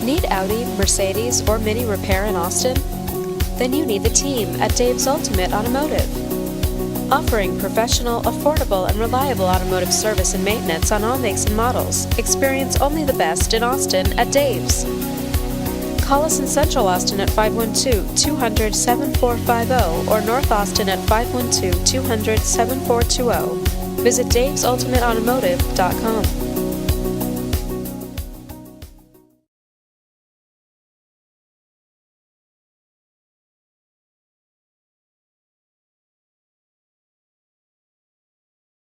Need Audi, Mercedes, or Mini repair in Austin? Then you need the team at Dave's Ultimate Automotive. Offering professional, affordable, and reliable automotive service and maintenance on all makes and models, experience only the best in Austin at Dave's. Call us in Central Austin at 512-200-7450 or North Austin at 512-200-7420. Visit davesultimateautomotive.com.